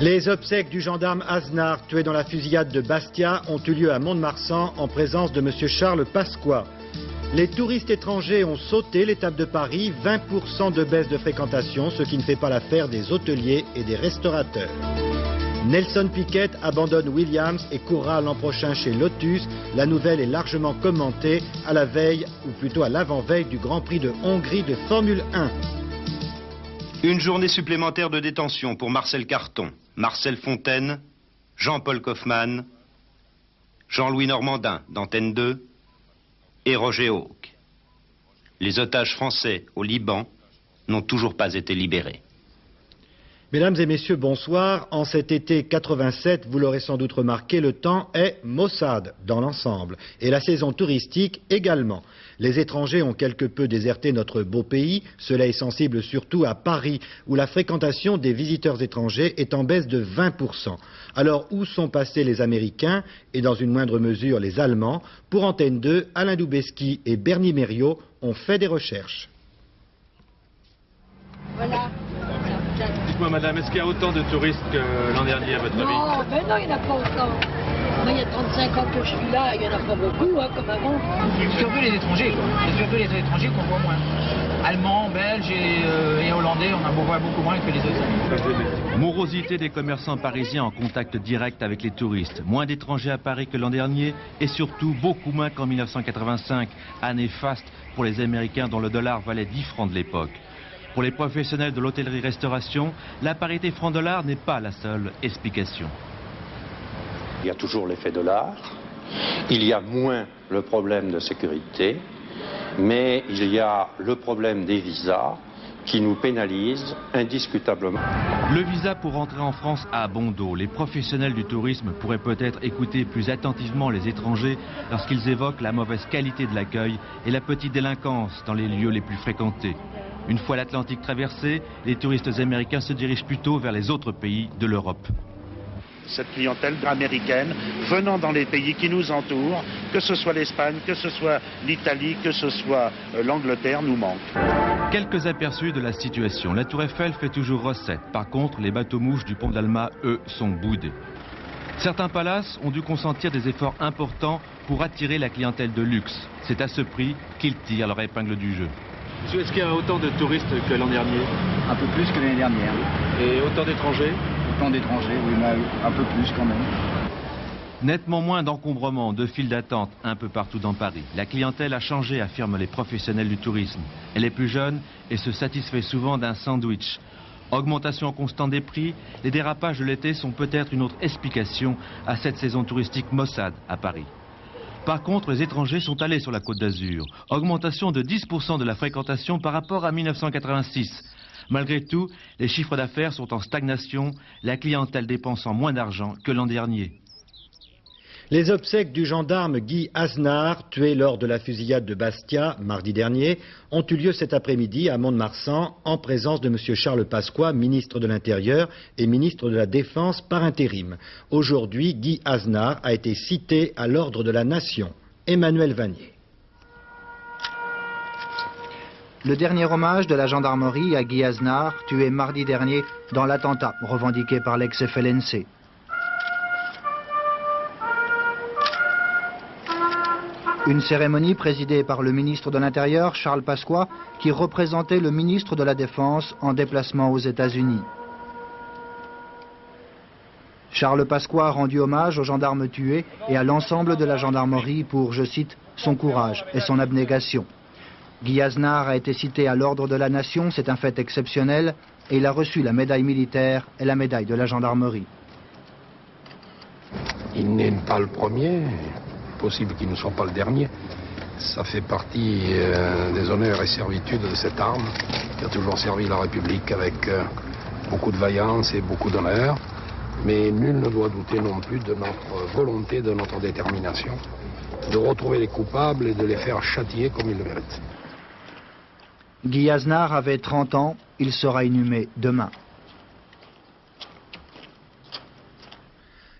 Les obsèques du gendarme Aznar, tué dans la fusillade de Bastia, ont eu lieu à Mont-de-Marsan en présence de M. Charles Pasqua. Les touristes étrangers ont sauté l'étape de Paris, 20% de baisse de fréquentation, ce qui ne fait pas l'affaire des hôteliers et des restaurateurs. Nelson Piquet abandonne Williams et courra l'an prochain chez Lotus. La nouvelle est largement commentée à la veille, ou plutôt à l'avant-veille du Grand Prix de Hongrie de Formule 1. Une journée supplémentaire de détention pour Marcel Carton, Marcel Fontaine, Jean-Paul Kaufmann, Jean-Louis Normandin d'Antenne 2 et Roger Hawke. Les otages français au Liban n'ont toujours pas été libérés. Mesdames et messieurs, bonsoir. En cet été 87, vous l'aurez sans doute remarqué, le temps est maussade dans l'ensemble. Et la saison touristique également. Les étrangers ont quelque peu déserté notre beau pays. Cela est sensible surtout à Paris, où la fréquentation des visiteurs étrangers est en baisse de 20%. Alors, où sont passés les Américains et dans une moindre mesure les Allemands? Pour Antenne 2, Alain Doubeski et Bernie Mériot ont fait des recherches. Voilà. Dites-moi madame, est-ce qu'il y a autant de touristes que l'an dernier à votre avis? Non, mais non, il n'y en a pas autant. Moi, il y a 35 ans que je suis là, il n'y en a pas beaucoup, hein, comme avant. Surtout les étrangers, quoi. C'est surtout les étrangers qu'on voit moins. Allemands, Belges et Hollandais, on en voit beaucoup moins que les autres. Morosité des commerçants parisiens en contact direct avec les touristes. Moins d'étrangers à Paris que l'an dernier et surtout beaucoup moins qu'en 1985, année faste pour les Américains dont le dollar valait 10 francs de l'époque. Pour les professionnels de l'hôtellerie-restauration, la parité franc-dollar n'est pas la seule explication. Il y a toujours l'effet dollar, il y a moins le problème de sécurité, mais il y a le problème des visas qui nous pénalisent indiscutablement. Le visa pour rentrer en France a bon dos. Les professionnels du tourisme pourraient peut-être écouter plus attentivement les étrangers lorsqu'ils évoquent la mauvaise qualité de l'accueil et la petite délinquance dans les lieux les plus fréquentés. Une fois l'Atlantique traversé, les touristes américains se dirigent plutôt vers les autres pays de l'Europe. Cette clientèle américaine venant dans les pays qui nous entourent, que ce soit l'Espagne, que ce soit l'Italie, que ce soit l'Angleterre, nous manque. Quelques aperçus de la situation. La Tour Eiffel fait toujours recette. Par contre, les bateaux-mouches du pont d'Alma, eux, sont boudés. Certains palaces ont dû consentir des efforts importants pour attirer la clientèle de luxe. C'est à ce prix qu'ils tirent leur épingle du jeu. Est-ce qu'il y a autant de touristes que l'an dernier? Un peu plus que l'année dernière. Et autant d'étrangers? Autant d'étrangers, oui, mais un peu plus quand même. Nettement moins d'encombrement, de files d'attente un peu partout dans Paris. La clientèle a changé, affirment les professionnels du tourisme. Elle est plus jeune et se satisfait souvent d'un sandwich. Augmentation constante des prix, les dérapages de l'été sont peut-être une autre explication à cette saison touristique maussade à Paris. Par contre, les étrangers sont allés sur la Côte d'Azur. Augmentation de 10% de la fréquentation par rapport à 1986. Malgré tout, les chiffres d'affaires sont en stagnation, la clientèle dépensant moins d'argent que l'an dernier. Les obsèques du gendarme Guy Aznar, tué lors de la fusillade de Bastia, mardi dernier, ont eu lieu cet après-midi à Mont-de-Marsan, en présence de M. Charles Pasqua, ministre de l'Intérieur et ministre de la Défense par intérim. Aujourd'hui, Guy Aznar a été cité à l'ordre de la Nation. Emmanuel Vanier. Le dernier hommage de la gendarmerie à Guy Aznar, tué mardi dernier dans l'attentat revendiqué par l'ex-FLNC. Une cérémonie présidée par le ministre de l'Intérieur, Charles Pasqua, qui représentait le ministre de la Défense en déplacement aux États-Unis. Charles Pasqua a rendu hommage aux gendarmes tués et à l'ensemble de la gendarmerie pour, je cite, son courage et son abnégation. Guy Aznar a été cité à l'ordre de la Nation, c'est un fait exceptionnel, et il a reçu la médaille militaire et la médaille de la gendarmerie. Il n'est pas le premier. Possible qu'il ne soit pas le dernier. Ça fait partie des honneurs et servitudes de cette arme qui a toujours servi la République avec beaucoup de vaillance et beaucoup d'honneur. Mais nul ne doit douter non plus de notre volonté, de notre détermination, de retrouver les coupables et de les faire châtier comme ils le méritent. Guy Aznar avait 30 ans, il sera inhumé demain.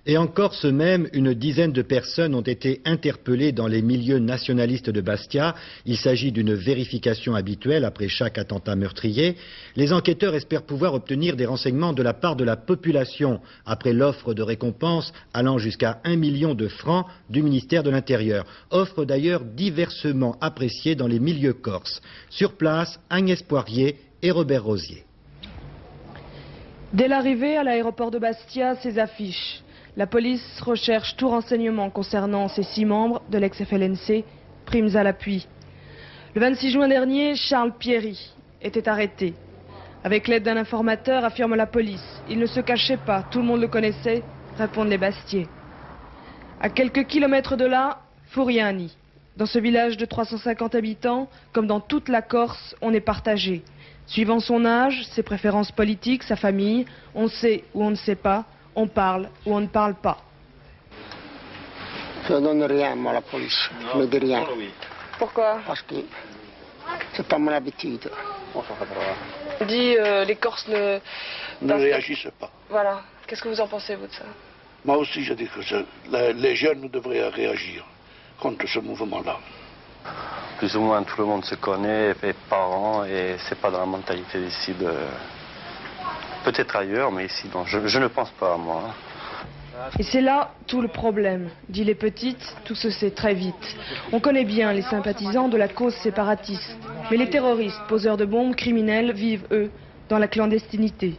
Et en Corse même, une dizaine de personnes ont été interpellées dans les milieux nationalistes de Bastia. Il s'agit d'une vérification habituelle après chaque attentat meurtrier. Les enquêteurs espèrent pouvoir obtenir des renseignements de la part de la population après l'offre de récompense allant jusqu'à 1 million de francs du ministère de l'Intérieur. Offre d'ailleurs diversement appréciée dans les milieux corses. Sur place, Agnès Poirier et Robert Rosier. Dès l'arrivée à l'aéroport de Bastia, ces affiches. La police recherche tout renseignement concernant ces 6 membres de l'ex-FLNC, primes à l'appui. Le 26 juin dernier, Charles Pierry était arrêté. Avec l'aide d'un informateur, affirme la police. Il ne se cachait pas, tout le monde le connaissait, répondent les Bastiais. À quelques kilomètres de là, Furiani. Dans ce village de 350 habitants, comme dans toute la Corse, on est partagé. Suivant son âge, ses préférences politiques, sa famille, on sait ou on ne sait pas, on parle ou on ne parle pas. Je ne donne rien moi, à la police, je ne dis rien. Pourquoi? Parce que c'est pas mon habitude. On dit les Corses ne réagissent pas. Voilà. Qu'est-ce que vous en pensez, vous, de ça? Moi aussi, je dis que les jeunes devraient réagir contre ce mouvement-là. Plus ou moins tout le monde se connaît, est parents, et c'est pas dans la mentalité d'ici de... Peut-être ailleurs, mais ici, non, je ne pense pas à moi. Et c'est là tout le problème. Dit les petites, tout se sait très vite. On connaît bien les sympathisants de la cause séparatiste. Mais les terroristes, poseurs de bombes, criminels, vivent, eux, dans la clandestinité.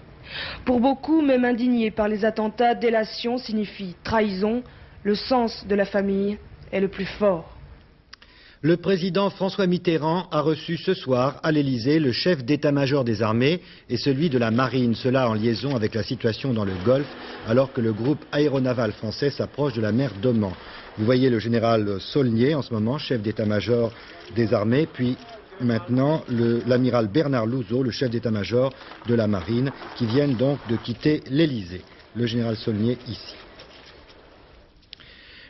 Pour beaucoup, même indignés par les attentats, délation signifie trahison. Le sens de la famille est le plus fort. Le président François Mitterrand a reçu ce soir à l'Élysée le chef d'état-major des armées et celui de la marine, cela en liaison avec la situation dans le Golfe, alors que le groupe aéronaval français s'approche de la mer d'Oman. Vous voyez le général Saulnier en ce moment, chef d'état-major des armées, puis maintenant l'amiral Bernard Louzeau, le chef d'état-major de la marine, qui viennent donc de quitter l'Élysée. Le général Saulnier ici.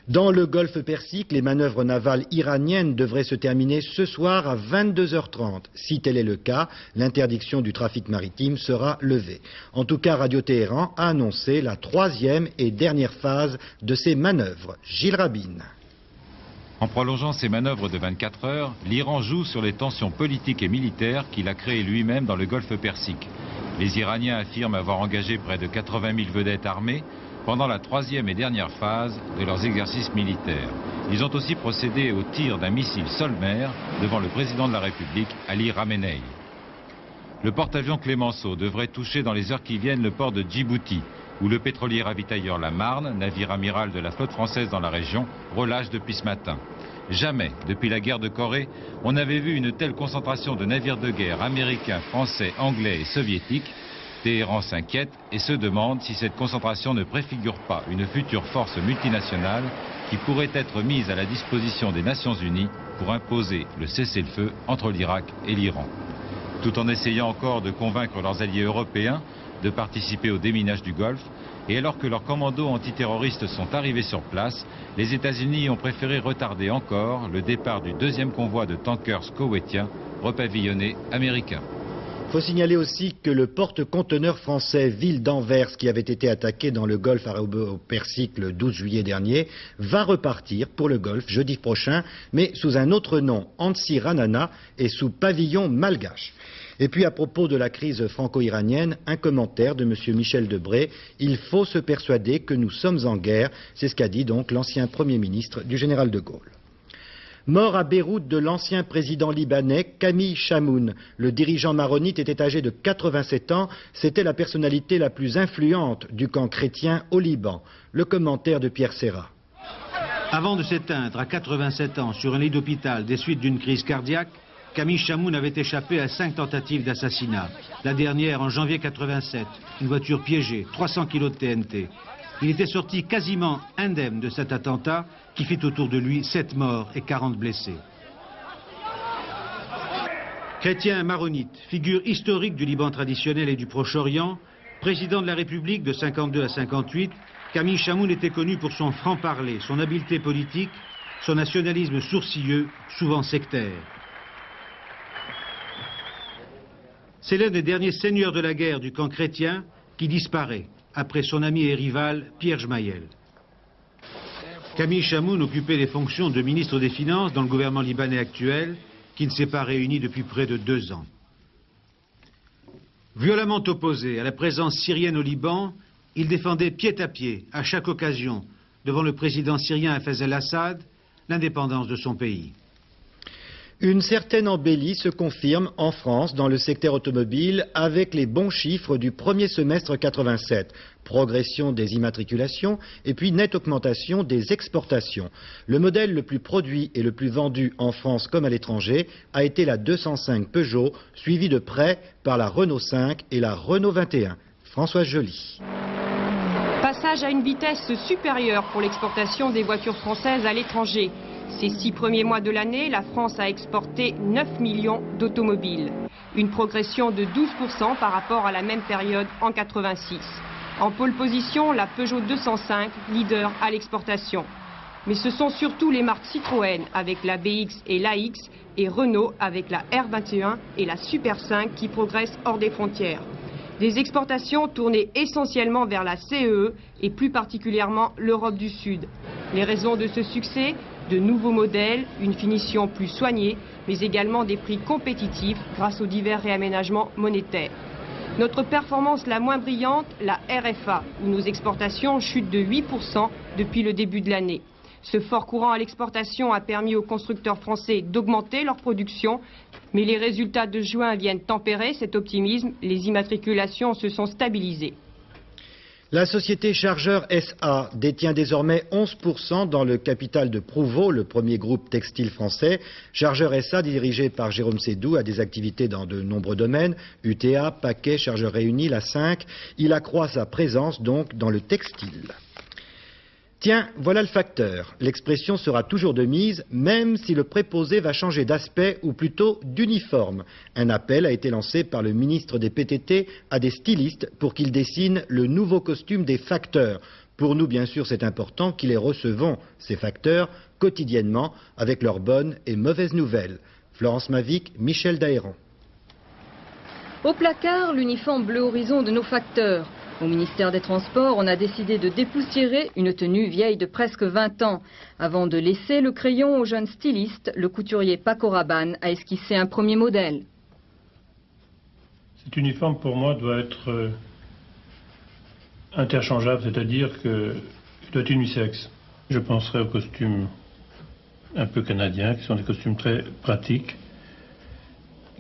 Dans le golfe Persique, les manœuvres navales iraniennes devraient se terminer ce soir à 22h30. Si tel est le cas, l'interdiction du trafic maritime sera levée. En tout cas, Radio Téhéran a annoncé la 3e et dernière phase de ces manœuvres. Gilles Rabine. En prolongeant ces manœuvres de 24 heures, l'Iran joue sur les tensions politiques et militaires qu'il a créées lui-même dans le golfe Persique. Les Iraniens affirment avoir engagé près de 80 000 vedettes armées pendant la 3e et dernière phase de leurs exercices militaires. Ils ont aussi procédé au tir d'un missile sol-mer devant le président de la République, Ali Khamenei. Le porte-avions Clémenceau devrait toucher dans les heures qui viennent le port de Djibouti, où le pétrolier ravitailleur La Marne, navire amiral de la flotte française dans la région, relâche depuis ce matin. Jamais, depuis la guerre de Corée, on n'avait vu une telle concentration de navires de guerre américains, français, anglais et soviétiques. Téhéran s'inquiète et se demande si cette concentration ne préfigure pas une future force multinationale qui pourrait être mise à la disposition des Nations Unies pour imposer le cessez-le-feu entre l'Irak et l'Iran. Tout en essayant encore de convaincre leurs alliés européens de participer au déminage du Golfe, et alors que leurs commandos antiterroristes sont arrivés sur place, les États-Unis ont préféré retarder encore le départ du 2e convoi de tankers koweïtiens repavillonnés américains. Il faut signaler aussi que le porte-conteneur français Ville d'Anvers, qui avait été attaqué dans le golfe arabo-persique le 12 juillet dernier, va repartir pour le golfe jeudi prochain, mais sous un autre nom, Antsy Ranana, et sous pavillon malgache. Et puis à propos de la crise franco-iranienne, un commentaire de M. Michel Debré. Il faut se persuader que nous sommes en guerre, c'est ce qu'a dit donc l'ancien Premier ministre du général de Gaulle. Mort à Beyrouth de l'ancien président libanais Camille Chamoun. Le dirigeant maronite était âgé de 87 ans. C'était la personnalité la plus influente du camp chrétien au Liban. Le commentaire de Pierre Serra. Avant de s'éteindre à 87 ans sur un lit d'hôpital des suites d'une crise cardiaque, Camille Chamoun avait échappé à 5 tentatives d'assassinat. La dernière en janvier 87, une voiture piégée, 300 kg de TNT. Il était sorti quasiment indemne de cet attentat qui fit autour de lui 7 morts et 40 blessés. Chrétien maronite, figure historique du Liban traditionnel et du Proche-Orient, président de la République de 52 à 58, Camille Chamoun était connu pour son franc-parler, son habileté politique, son nationalisme sourcilleux, souvent sectaire. C'est l'un des derniers seigneurs de la guerre du camp chrétien qui disparaît après son ami et rival Pierre Jmaïel. Camille Chamoun occupait les fonctions de ministre des Finances dans le gouvernement libanais actuel, qui ne s'est pas réuni depuis près de 2 ans. Violemment opposé à la présence syrienne au Liban, il défendait pied à pied, à chaque occasion, devant le président syrien Hafez el-Assad, l'indépendance de son pays. Une certaine embellie se confirme en France dans le secteur automobile avec les bons chiffres du premier semestre 87. Progression des immatriculations et puis nette augmentation des exportations. Le modèle le plus produit et le plus vendu en France comme à l'étranger a été la 205 Peugeot, suivi de près par la Renault 5 et la Renault 21. Françoise Joly. Passage à une vitesse supérieure pour l'exportation des voitures françaises à l'étranger. Ces 6 premiers mois de l'année, la France a exporté 9 millions d'automobiles. Une progression de 12% par rapport à la même période en 86. En pole position, la Peugeot 205, leader à l'exportation. Mais ce sont surtout les marques Citroën avec la BX et l'AX et Renault avec la R21 et la Super 5 qui progressent hors des frontières. Des exportations tournées essentiellement vers la CEE et plus particulièrement l'Europe du Sud. Les raisons de ce succès, de nouveaux modèles, une finition plus soignée, mais également des prix compétitifs grâce aux divers réaménagements monétaires. Notre performance la moins brillante, la RFA, où nos exportations chutent de 8% depuis le début de l'année. Ce fort courant à l'exportation a permis aux constructeurs français d'augmenter leur production, mais les résultats de juin viennent tempérer cet optimisme. Les immatriculations se sont stabilisées. La société Chargeur SA détient désormais 11% dans le capital de Prouveau, le premier groupe textile français. Chargeur SA, dirigé par Jérôme Sédou, a des activités dans de nombreux domaines, UTA, paquets, chargeurs réunis, la 5. Il accroît sa présence donc dans le textile. Tiens, voilà le facteur. L'expression sera toujours de mise, même si le préposé va changer d'aspect ou plutôt d'uniforme. Un appel a été lancé par le ministre des PTT à des stylistes pour qu'ils dessinent le nouveau costume des facteurs. Pour nous, bien sûr, c'est important qu'ils les recevons, ces facteurs, quotidiennement, avec leurs bonnes et mauvaises nouvelles. Florence Mavic, Michel Dahéran. Au placard, l'uniforme bleu horizon de nos facteurs. Au ministère des Transports, on a décidé de dépoussiérer une tenue vieille de presque 20 ans. Avant de laisser le crayon au jeune styliste, le couturier Paco Rabanne a esquissé un premier modèle. Cet uniforme, pour moi, doit être interchangeable, c'est-à-dire qu'il doit être unisexe. Je penserai aux costumes un peu canadiens, qui sont des costumes très pratiques,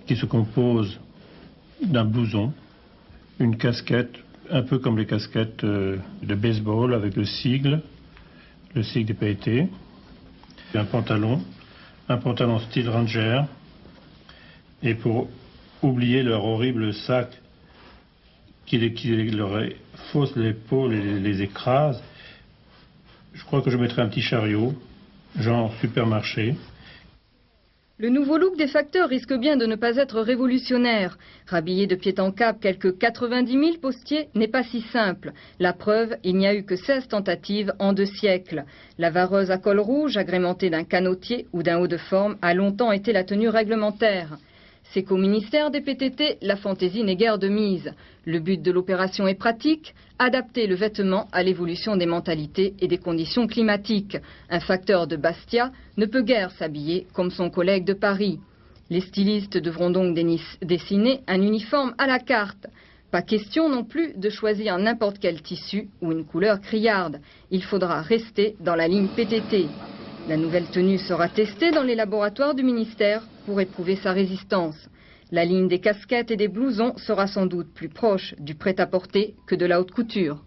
qui se composent d'un blouson, une casquette, un peu comme les casquettes de baseball avec le sigle des PET, un pantalon style Ranger, et pour oublier leur horrible sac qui leur fausse l'épaule et les écrase, je crois que je mettrai un petit chariot, genre supermarché. Le nouveau look des facteurs risque bien de ne pas être révolutionnaire. Rhabiller de pied en cap quelques 90 000 postiers n'est pas si simple. La preuve, il n'y a eu que 16 tentatives en 2 siècles. La vareuse à col rouge, agrémentée d'un canotier ou d'un haut de forme, a longtemps été la tenue réglementaire. C'est qu'au ministère des PTT, la fantaisie n'est guère de mise. Le but de l'opération est pratique, adapter le vêtement à l'évolution des mentalités et des conditions climatiques. Un facteur de Bastia ne peut guère s'habiller comme son collègue de Paris. Les stylistes devront donc dessiner un uniforme à la carte. Pas question non plus de choisir n'importe quel tissu ou une couleur criarde. Il faudra rester dans la ligne PTT. La nouvelle tenue sera testée dans les laboratoires du ministère pour éprouver sa résistance. La ligne des casquettes et des blousons sera sans doute plus proche du prêt-à-porter que de la haute couture.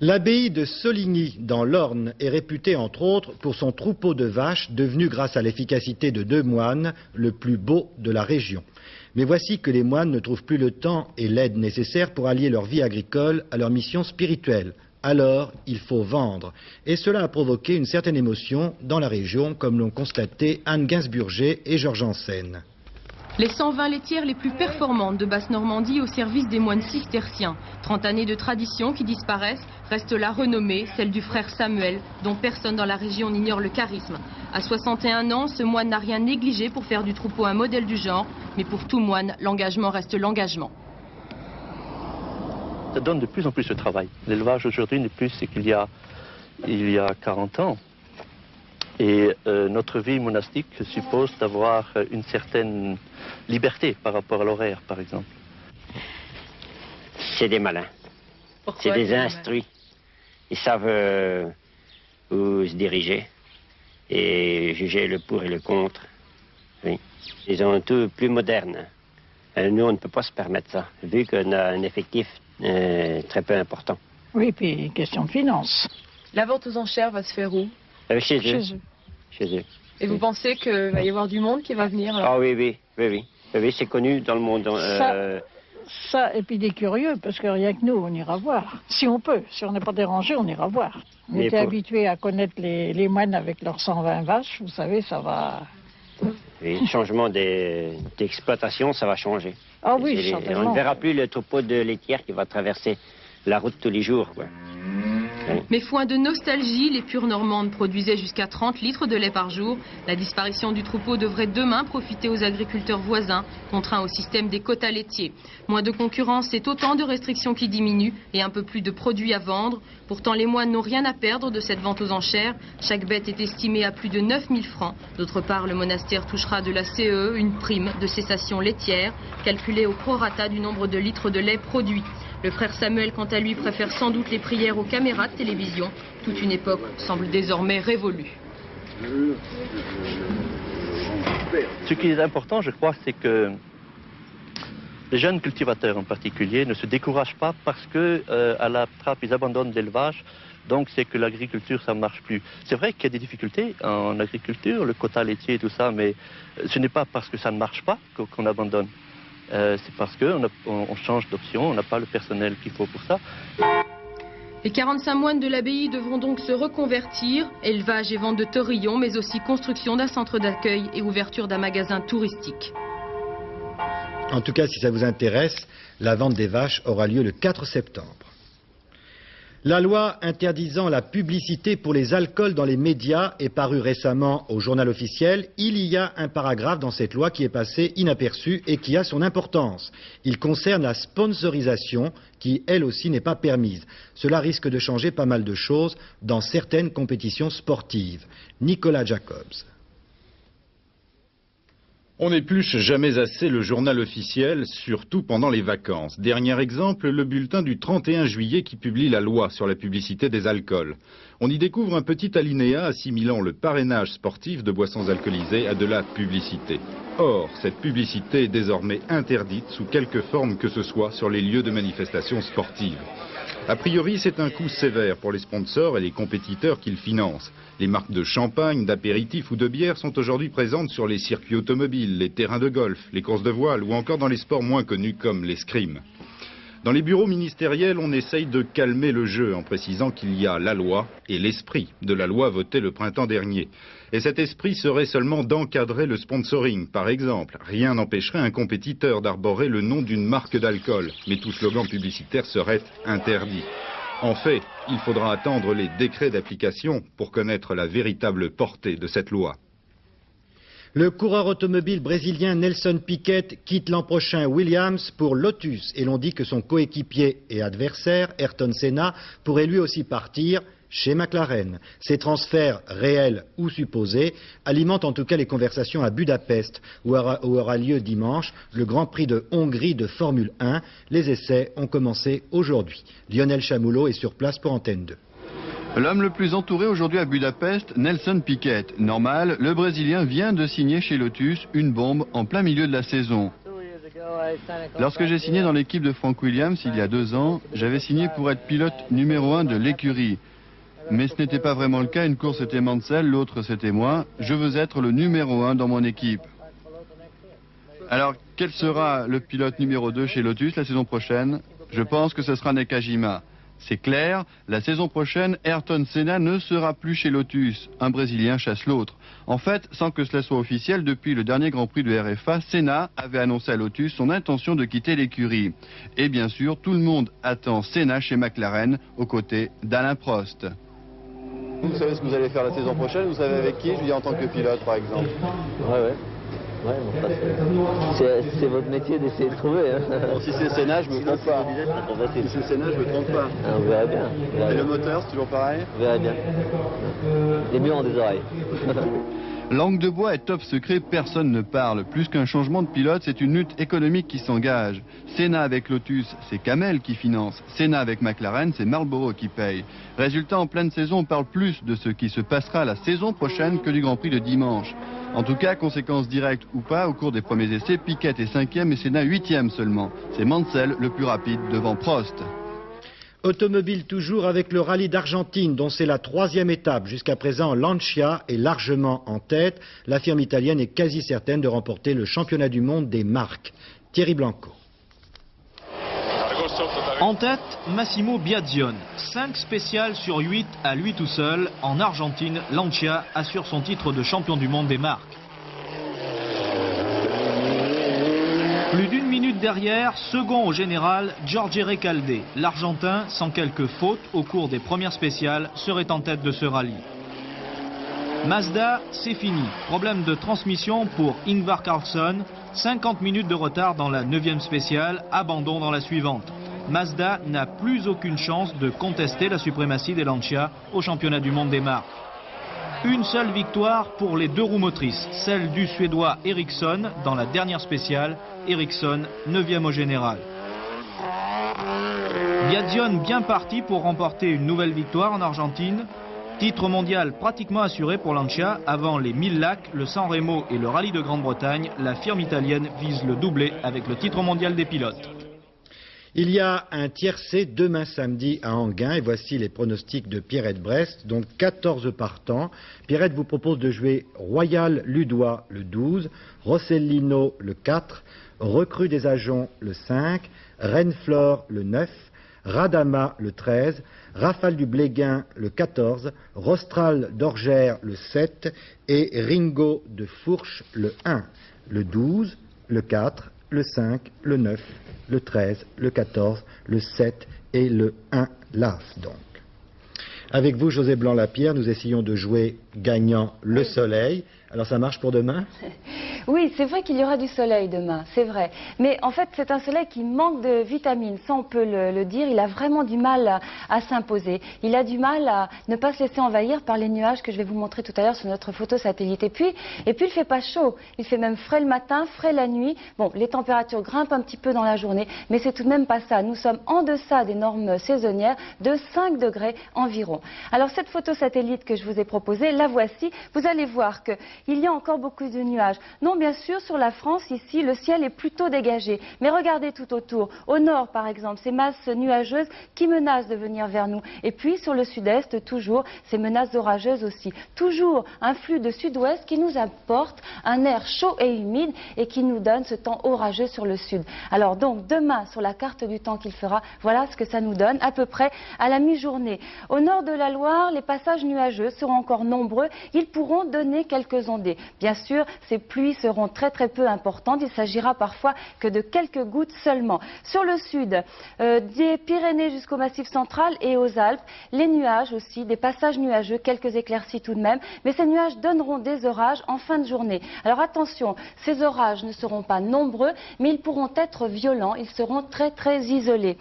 L'abbaye de Soligny, dans l'Orne, est réputée entre autres pour son troupeau de vaches, devenu grâce à l'efficacité de 2 moines, le plus beau de la région. Mais voici que les moines ne trouvent plus le temps et l'aide nécessaire pour allier leur vie agricole à leur mission spirituelle. Alors, il faut vendre. Et cela a provoqué une certaine émotion dans la région, comme l'ont constaté Anne Gainsburger et Georges Janssen. Les 120 laitières les plus performantes de Basse-Normandie au service des moines cisterciens. 30 années de tradition qui disparaissent, reste la renommée, celle du frère Samuel, dont personne dans la région n'ignore le charisme. À 61 ans, ce moine n'a rien négligé pour faire du troupeau un modèle du genre, mais pour tout moine, l'engagement reste l'engagement. Ça donne de plus en plus de travail. L'élevage aujourd'hui n'est plus, c'est qu'il y a il y a 40 ans. Et notre vie monastique suppose d'avoir une certaine liberté par rapport à l'horaire, par exemple. C'est des malins. C'est des instruits. Ils savent où se diriger et juger le pour et le contre. Oui. Ils ont tout plus moderne. Nous, on ne peut pas se permettre ça, vu qu'on a un effectif très peu important. Oui, puis question de finances. La vente aux enchères va se faire où? Chez eux. Chez eux. Et vous pensez qu'il va y avoir du monde qui va venir alors? Ah oui, c'est connu dans le monde. Ça, et puis des curieux, parce que rien que nous, on ira voir. Si on peut, si on n'est pas dérangé, on ira voir. On était habitués à connaître les moines avec leurs 120 vaches, vous savez, ça va... Oui, le changement d'exploitation, ça va changer. Ah oui, certainement. On ne verra plus le troupeau de laitières qui va traverser la route tous les jours, quoi. Mais foin de nostalgie, les pures normandes produisaient jusqu'à 30 litres de lait par jour. La disparition du troupeau devrait demain profiter aux agriculteurs voisins, contraints au système des quotas laitiers. Moins de concurrence, c'est autant de restrictions qui diminuent et un peu plus de produits à vendre. Pourtant, les moines n'ont rien à perdre de cette vente aux enchères. Chaque bête est estimée à plus de 9000 francs. D'autre part, le monastère touchera de la CE une prime de cessation laitière, calculée au prorata du nombre de litres de lait produits. Le frère Samuel, quant à lui, préfère sans doute les prières aux caméras de télévision. Toute une époque semble désormais révolue. Ce qui est important, je crois, c'est que les jeunes cultivateurs en particulier ne se découragent pas parce que à la trappe, ils abandonnent l'élevage. Donc c'est que l'agriculture, ça ne marche plus. C'est vrai qu'il y a des difficultés en agriculture, le quota laitier et tout ça, mais ce n'est pas parce que ça ne marche pas qu'on abandonne. C'est parce qu'on change d'option, on n'a pas le personnel qu'il faut pour ça. Les 45 moines de l'abbaye devront donc se reconvertir, élevage et vente de taurillons, mais aussi construction d'un centre d'accueil et ouverture d'un magasin touristique. En tout cas, si ça vous intéresse, la vente des vaches aura lieu le 4 septembre. La loi interdisant la publicité pour les alcools dans les médias est parue récemment au journal officiel. Il y a un paragraphe dans cette loi qui est passé inaperçu et qui a son importance. Il concerne la sponsorisation qui, elle aussi, n'est pas permise. Cela risque de changer pas mal de choses dans certaines compétitions sportives. Nicolas Jacobs. On n'épluche jamais assez le journal officiel, surtout pendant les vacances. Dernier exemple, le bulletin du 31 juillet qui publie la loi sur la publicité des alcools. On y découvre un petit alinéa assimilant le parrainage sportif de boissons alcoolisées à de la publicité. Or, cette publicité est désormais interdite sous quelque forme que ce soit sur les lieux de manifestations sportives. A priori, c'est un coup sévère pour les sponsors et les compétiteurs qu'ils financent. Les marques de champagne, d'apéritifs ou de bière sont aujourd'hui présentes sur les circuits automobiles, les terrains de golf, les courses de voile ou encore dans les sports moins connus comme l'escrime. Dans les bureaux ministériels, on essaye de calmer le jeu en précisant qu'il y a la loi et l'esprit de la loi votée le printemps dernier. Et cet esprit serait seulement d'encadrer le sponsoring. Par exemple, rien n'empêcherait un compétiteur d'arborer le nom d'une marque d'alcool, mais tout slogan publicitaire serait interdit. En fait, il faudra attendre les décrets d'application pour connaître la véritable portée de cette loi. Le coureur automobile brésilien Nelson Piquet quitte l'an prochain Williams pour Lotus et l'on dit que son coéquipier et adversaire, Ayrton Senna, pourrait lui aussi partir chez McLaren. Ces transferts réels ou supposés alimentent en tout cas les conversations à Budapest où aura lieu dimanche le Grand Prix de Hongrie de Formule 1. Les essais ont commencé aujourd'hui. Lionel Chamoulot est sur place pour Antenne 2. L'homme le plus entouré aujourd'hui à Budapest, Nelson Piquet. Normal, le Brésilien vient de signer chez Lotus une bombe en plein milieu de la saison. Lorsque j'ai signé dans l'équipe de Frank Williams il y a 2 ans, j'avais signé pour être pilote numéro 1 de l'écurie. Mais ce n'était pas vraiment le cas, une course c'était Mansell, l'autre c'était moi. Je veux être le numéro 1 dans mon équipe. Alors, quel sera le pilote numéro 2 chez Lotus la saison prochaine? Je pense que ce sera Nakajima. C'est clair, la saison prochaine, Ayrton Senna ne sera plus chez Lotus. Un Brésilien chasse l'autre. En fait, sans que cela soit officiel, depuis le dernier Grand Prix de RFA, Senna avait annoncé à Lotus son intention de quitter l'écurie. Et bien sûr, tout le monde attend Senna chez McLaren, aux côtés d'Alain Prost. Vous savez ce que vous allez faire la saison prochaine? Vous savez avec qui? Je veux dire en tant que pilote, par exemple. Ouais. Ouais, c'est votre métier d'essayer de trouver. Hein. Bon, si c'est Sénat, je me trompe pas. Si c'est Sénat, je me trompe pas. Ah, on verra bien. Et le moteur, c'est toujours pareil? On verra bien. Les murs ont des oreilles. Langue de bois et top secret, personne ne parle. Plus qu'un changement de pilote, c'est une lutte économique qui s'engage. Senna avec Lotus, c'est Camel qui finance. Senna avec McLaren, c'est Marlboro qui paye. Résultat, en pleine saison, on parle plus de ce qui se passera la saison prochaine que du Grand Prix de dimanche. En tout cas, conséquence directe ou pas, au cours des premiers essais, Piquet est 5e et Senna 8e seulement. C'est Mansell le plus rapide devant Prost. Automobile toujours avec le rallye d'Argentine, dont c'est la 3e étape. Jusqu'à présent, Lancia est largement en tête. La firme italienne est quasi certaine de remporter le championnat du monde des marques. Thierry Blanco. En tête, Massimo Biazione. 5 spéciales sur 8 à lui tout seul. En Argentine, Lancia assure son titre de champion du monde des marques. Plus d'une minute derrière, second au général, Jorge Recalde. L'Argentin, sans quelques fautes au cours des premières spéciales, serait en tête de ce rallye. Mazda, c'est fini. Problème de transmission pour Ingvar Carlsson. 50 minutes de retard dans la 9e spéciale, abandon dans la suivante. Mazda n'a plus aucune chance de contester la suprématie des Lancia au championnat du monde des marques. Une seule victoire pour les 2 roues motrices, celle du Suédois Ericsson dans la dernière spéciale. Ericsson, 9e au général. Biazione bien parti pour remporter une nouvelle victoire en Argentine. Titre mondial pratiquement assuré pour Lancia. Avant les 1000 lacs, le San Remo et le rallye de Grande-Bretagne, la firme italienne vise le doublé avec le titre mondial des pilotes. Il y a un tiercé demain samedi à Enghien et voici les pronostics de Pierrette Brest, donc 14 partants. Pierrette vous propose de jouer Royal Ludois le 12, Rossellino le 4, Recrue des Ajoncs le 5, Rennes-Flore le 9, Radama le 13, Rafale du Bléguin le 14, Rostral d'Orgère le 7 et Ringo de Fourche le 1, le 12, le 4, le 5, le 9, le 13, le 14, le 7 et le 1 l'As donc. Avec vous, José Blanc-Lapierre, nous essayons de jouer gagnant le soleil. Alors ça marche pour demain? Oui, c'est vrai qu'il y aura du soleil demain, c'est vrai. Mais en fait, c'est un soleil qui manque de vitamines, ça on peut le dire. Il a vraiment du mal à s'imposer. Il a du mal à ne pas se laisser envahir par les nuages que je vais vous montrer tout à l'heure sur notre photo satellite. Et puis il fait pas chaud. Il fait même frais le matin, frais la nuit. Bon, les températures grimpent un petit peu dans la journée, mais c'est tout de même pas ça. Nous sommes en deçà des normes saisonnières de 5 degrés environ. Alors cette photo satellite que je vous ai proposée, la voici. Vous allez voir qu'il y a encore beaucoup de nuages. Non, bien sûr, sur la France, ici, le ciel est plutôt dégagé. Mais regardez tout autour. Au nord, par exemple, ces masses nuageuses qui menacent de venir vers nous. Et puis, sur le sud-est, toujours, ces menaces orageuses aussi. Toujours un flux de sud-ouest qui nous apporte un air chaud et humide et qui nous donne ce temps orageux sur le sud. Alors donc, demain, sur la carte du temps qu'il fera, voilà ce que ça nous donne, à peu près à la mi-journée. Au nord de la Loire, les passages nuageux seront encore nombreux. Ils pourront donner quelques ondées. Bien sûr, ces pluies seront très peu importantes. Il s'agira parfois que de quelques gouttes seulement. Sur le sud, des Pyrénées jusqu'au Massif central et aux Alpes, les nuages aussi, des passages nuageux, quelques éclaircies tout de même. Mais ces nuages donneront des orages en fin de journée. Alors attention, ces orages ne seront pas nombreux, mais ils pourront être violents. Ils seront très isolés.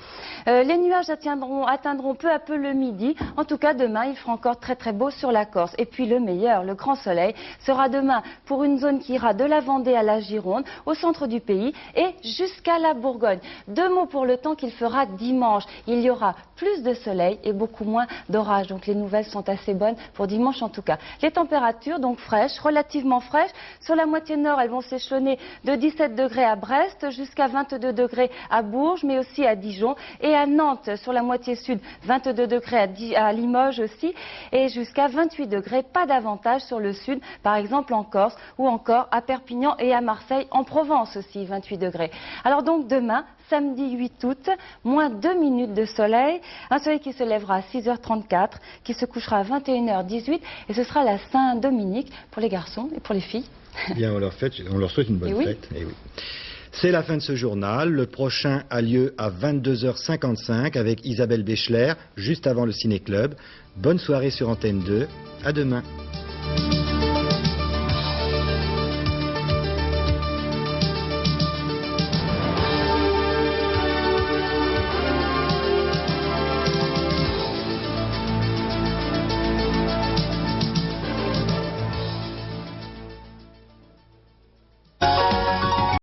Les nuages atteindront peu à peu le midi. En tout cas, demain, il fera encore très beau sur la Corse. Et puis le meilleur, le grand soleil, sera demain pour une zone qui ira de la Vendée à la Gironde, au centre du pays et jusqu'à la Bourgogne. 2 mots pour le temps qu'il fera dimanche. Il y aura plus de soleil et beaucoup moins d'orage. Donc les nouvelles sont assez bonnes pour dimanche en tout cas. Les températures donc fraîches, relativement fraîches. Sur la moitié nord, elles vont s'échelonner de 17 degrés à Brest jusqu'à 22 degrés à Bourges, mais aussi à Dijon. Et à Nantes, sur la moitié sud, 22 degrés à Limoges aussi. Et jusqu'à 28 degrés, pas davantage sur le sud, par exemple en Corse ou encore à Perpignan et à Marseille, en Provence aussi, 28 degrés. Alors donc demain, samedi 8 août, moins 2 minutes de soleil, un soleil qui se lèvera à 6h34, qui se couchera à 21h18 et ce sera la Saint-Dominique pour les garçons et pour les filles. Bien, on leur souhaite une bonne fête. Et oui. C'est la fin de ce journal. Le prochain a lieu à 22h55 avec Isabelle Béchler, juste avant le Ciné Club. Bonne soirée sur Antenne 2. À demain.